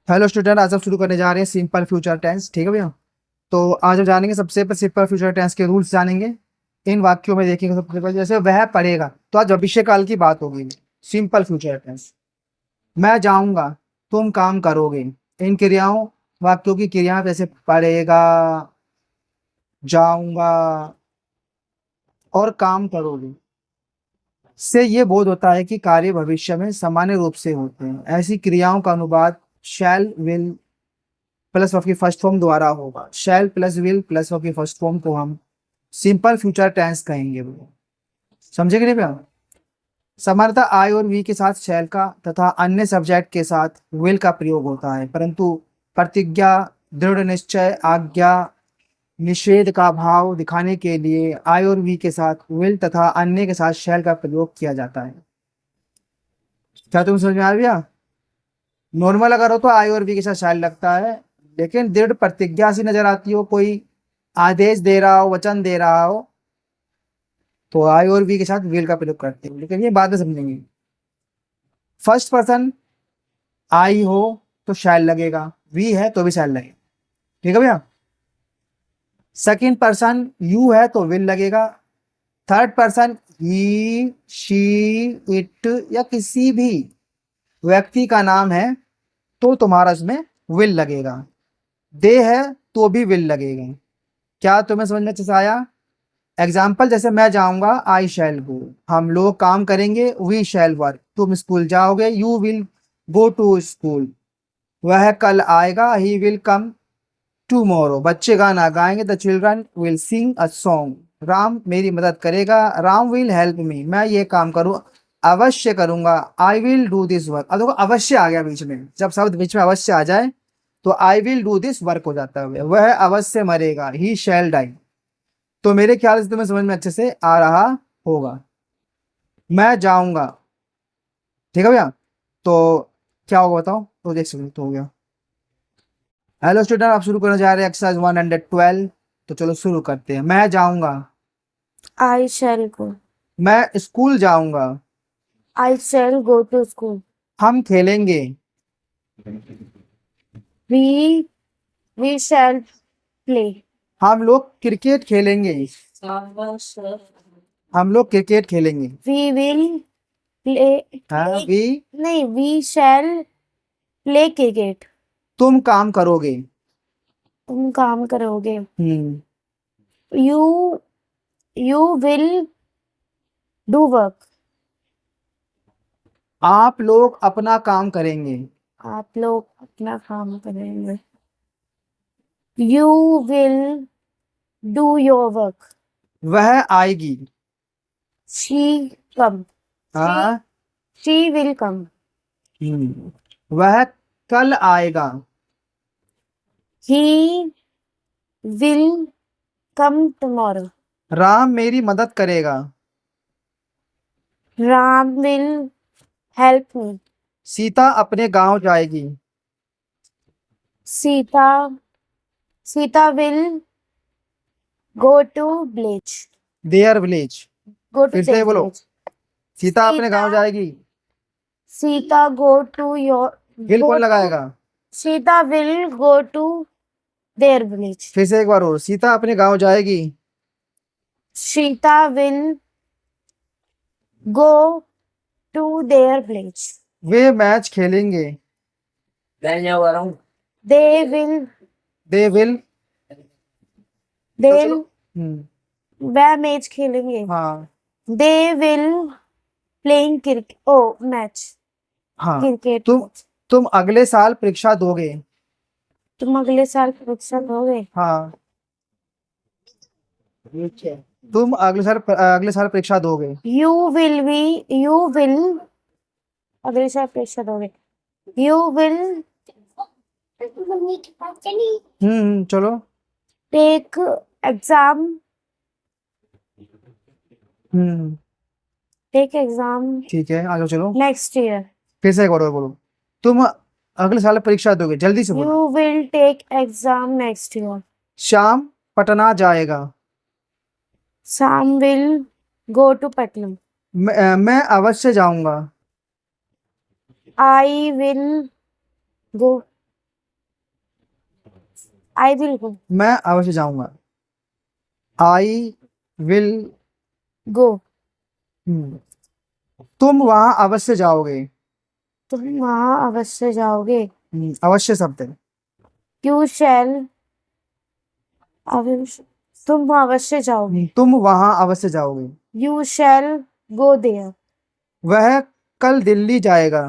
Hello student, आज हम शुरू करने जा रहे हैं सिंपल फ्यूचर टेंस। ठीक है भैया। तो आज हम जानेंगे सबसे पहले सिंपल फ्यूचर टेंस के रूल्स जानेंगे। इन वाक्यों में देखेंगे सबसे पहले जैसे वह पढ़ेगा, तो आज भविष्य काल की बात होगी। Simple future tense. मैं जाऊंगा, तुम काम करोगे। इन क्रियाओं वाक्यों की क्रिया जैसे पढ़ेगा, जाऊंगा और काम करोगे से ये बोध होता है कि कार्य भविष्य में सामान्य रूप से होते हैं। ऐसी क्रियाओं का अनुवाद शैल, विल प्लस वर्ब की फर्स्ट फॉर्म द्वारा होगा। शैल प्लस विल प्लस वर्ब की फर्स्ट फॉर्म को हम सिंपल फ्यूचर टेंस कहेंगे। वो समझे कि नहीं भैया। सामान्यतः आई और वी के साथ शैल का तथा अन्य सब्जेक्ट के साथ विल का प्रयोग होता है, परंतु प्रतिज्ञा, दृढ़ निश्चय, आज्ञा, निषेध का भाव दिखाने के लिए आई और वी के साथ विल तथा अन्य के साथ शैल का प्रयोग किया जाता है। क्या तुम समझ में आ गया। नॉर्मल अगर हो तो आई और वी के साथ शैल लगता है, लेकिन दृढ़ प्रतिज्ञा सी नजर आती हो, कोई आदेश दे रहा हो, वचन दे रहा हो, तो आई और वी के साथ विल का प्रयोग करते हैं, लेकिन ये बाद में समझेंगे। फर्स्ट पर्सन आई हो तो शैल लगेगा, वी है तो भी शैल लगेगा। ठीक है भैया। सेकंड पर्सन यू है तो विल लगेगा। Third person he, she, it या किसी भी व्यक्ति का नाम है तो तुम्हारा इसमें विल लगेगा। दे है तो भी विल लगेगा। क्या तुम्हें समझ में अच्छे से आया। एग्जाम्पल जैसे मैं जाऊंगा, आई शैल गो। हम लोग काम करेंगे, वी शैल वर्क। तुम स्कूल जाओगे, you will go to school. वह कल आएगा, ही विल कम टूमोरो। बच्चे गाना गाएंगे, the children will sing a song. Ram मेरी मदद करेगा, राम विल हेल्प मी। मैं ये काम करूँ, अवश्य करूंगा, I will do this work. अब देखो अवश्य आ गया बीच में, जब शब्द बीच में अवश्य आ जाए तो I will do this work हो जाता है। वह अवश्य मरेगा, ही शैल डाई। तो मेरे ख्याल से तुम्हें समझ में अच्छे से आ रहा होगा। मैं जाऊंगा। ठीक है भैया। तो क्या होगा बताओ। तो देख सकते तो हो गया। हेलो स्टूडेंट, आप शुरू करने जा रहे हैं एक्सरसाइज 112। तो चलो शुरू करते हैं। मैं जाऊंगा, I shall go. मैं स्कूल जाऊंगा, I shall go to school. हम खेलेंगे, We we shall play. हम लोग क्रिकेट खेलेंगे, हम लोग क्रिकेट खेलेंगे। We will play. हाँ भी। नहीं, we shall play cricket. तुम काम करोगे। तुम काम करोगे. हम्म। You will do work. आप लोग अपना काम करेंगे। आप लोग अपना काम करेंगे. You will do your work. वह आएगी। She come. हाँ। She will come. वह कल आएगा। He will come tomorrow. Ram मेरी मदद करेगा। Ram will help me. Sita अपने गांव जाएगी। Sita will go to village. Their village. Go to फिर से their बोलो। village. सीता अपने गांव Sita जाएगी। Sita go to your will go कौन to लगाएगा। Sita will go to their village. फिर से एक बार और, सीता अपने गांव जाएगी। Sita will go to their village. Way match खेलेंगे। They will they will. तो चलो। they'll वह मैच खेलेंगे. हाँ। They will playing cricket. Oh, match. हाँ। Cricket तुम match. तुम अगले साल परीक्षा दोगे। तुम अगले साल परीक्षा दोगे. हाँ। तुम अगले साल परीक्षा दोगे। You will अगले साल परीक्षा दोगे. You will चलो। take exam. हम्म। Take exam ठीक है, आगे चलो। next year. फिर से एक बार और बोलो। तुम अगले साल परीक्षा दोगे, जल्दी से बोलो। You will take exam next year. Shyam Patna जाएगा। Sam will go to Patna. मैं अवश्य जाऊंगा। I will go. I will go. मैं अवश्य जाऊंगा। I will. Go. तुम वहां अवश्य जाओगे। तुम वहां अवश्य जाओगे। अवश्य शब्द है। You shall. अवश्य. तुम अवश्य जाओगे। तुम वहां अवश्य जाओगे। You shall go there. वह कल दिल्ली जाएगा।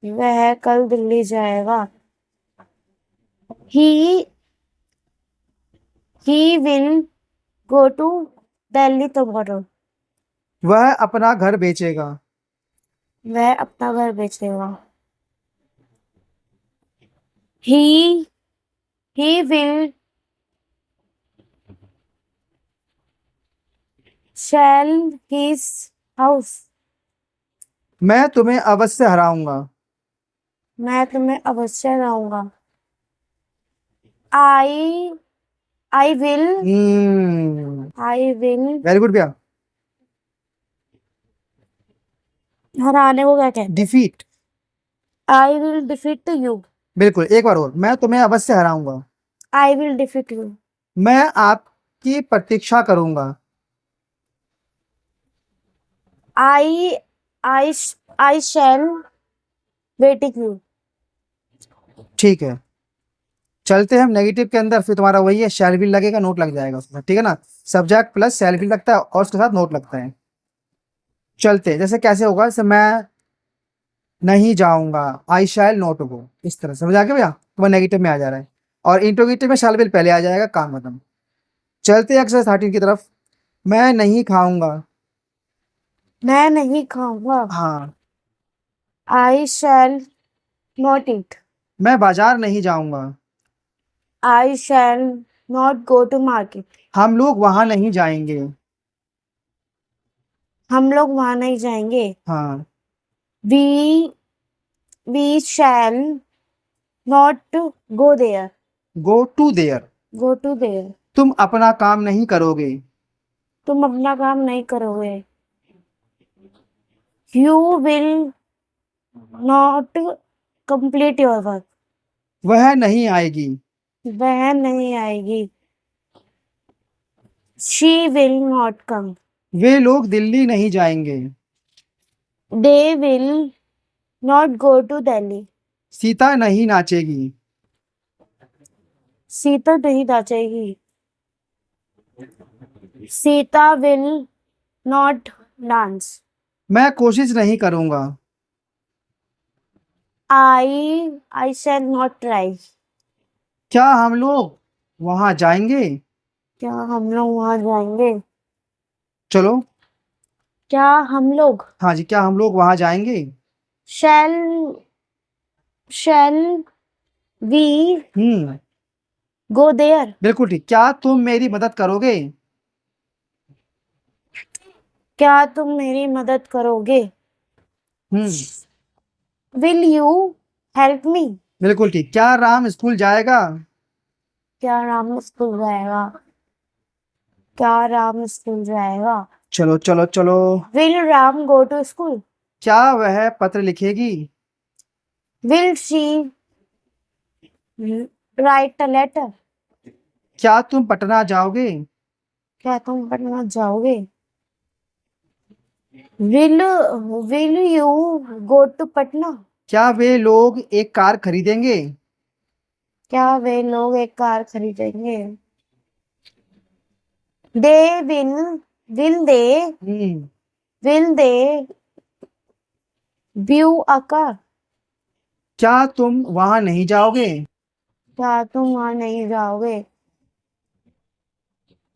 वह कल दिल्ली जाएगा। He will go to Delhi tomorrow. वह अपना घर बेचेगा। वह अपना घर बेचेगा। He will sell his house. मैं तुम्हें अवश्य हराऊंगा। मैं तुम्हें अवश्य हराऊंगा। I will वेरी गुड भैया। हराने को क्या कहते हैं? Defeat. I will defeat you. बिल्कुल, एक बार और। मैं तुम्हें अवश्य हराऊंगा। I will defeat you. मैं आपकी प्रतीक्षा करूंगा। I shall waiting you. ठीक है, चलते हैं हम नेगेटिव के अंदर। फिर तुम्हारा वही है, शैल भी लगेगा, नोट लग जाएगा उसमें, ठीक है ना। सब्जेक्ट प्लस शैल भी लगता है और उसके साथ नोट लगता है। चलते हैं, जैसे कैसे होगा, जैसे मैं नहीं जाऊंगा, आई शैल नॉट गो, इस तरह समझ आ गया भैया। तुम्हारा नेगेटिव में आ जा रहा है और इंट्रोगेटिव में शैल विल पहले आ जाएगा, काम खत्म। चलते हैं एक्सरसाइज 13 की तरफ। मैं नहीं खाऊंगा। मैं नहीं खाऊंगा। हाँ। I shall not eat. मैं बाजार नहीं जाऊंगा। I shall not go to market. हम लोग वहां नहीं जाएंगे। हम लोग वहां नहीं जाएंगे। हाँ। We shall not go there. Go to there. Go to there. तुम अपना काम नहीं करोगे। तुम अपना काम नहीं करोगे। You will not complete your work. वह नहीं आएगी। वह नहीं आएगी। She will not come. वे लोग दिल्ली नहीं जाएंगे। They will not go to Delhi. Sita नहीं नाचेगी। सीता नहीं नाचेगी। Sita will not dance. मैं कोशिश नहीं करूंगा। I shall not try. क्या हम लोग वहां जाएंगे। क्या हम लोग वहां जाएंगे? चलो। क्या हम लोग? हाँ जी, क्या हम लोग वहां जाएंगे। Shall we go there? बिल्कुल ठीक। क्या तुम मेरी मदद करोगे। क्या तुम मेरी मदद करोगे? Will you help me? बिल्कुल ठीक। क्या राम स्कूल जाएगा। क्या राम स्कूल जाएगा? क्या राम स्कूल जाएगा? चलो चलो चलो। Will Ram go to school? क्या वह पत्र लिखेगी। Will she write a letter? क्या तुम पटना जाओगे। क्या तुम पटना जाओगे? Will you go to Patna? क्या वे लोग एक कार खरीदेंगे। क्या वे लोग एक कार खरीदेंगे? They will they view a car? क्या तुम वहां नहीं जाओगे। क्या तुम वहां नहीं जाओगे?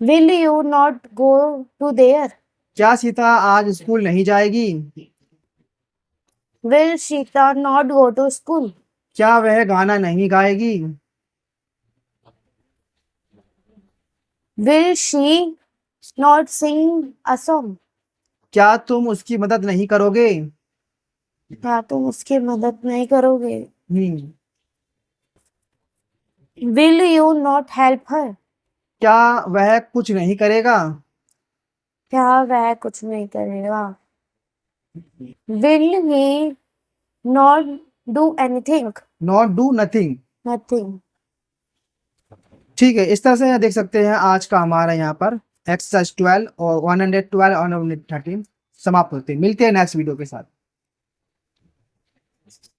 Will you not go to there? क्या सीता आज स्कूल नहीं जाएगी। Will Sita not go to school? क्या वह गाना नहीं गाएगी। Will she not sing a song? क्या तुम उसकी मदद नहीं करोगे। क्या तुम उसकी मदद नहीं करोगे? हम्म Will you not help her? क्या वह कुछ नहीं करेगा। क्या वह कुछ नहीं करेगा? Will he not do anything? Not do nothing. Nothing. ठीक है, इस तरह से देख सकते हैं आज का हमारा यहाँ पर एक्सरसाइज 12 और 112 और 113 समाप्त होते हैं। मिलते हैं नेक्स्ट वीडियो के साथ।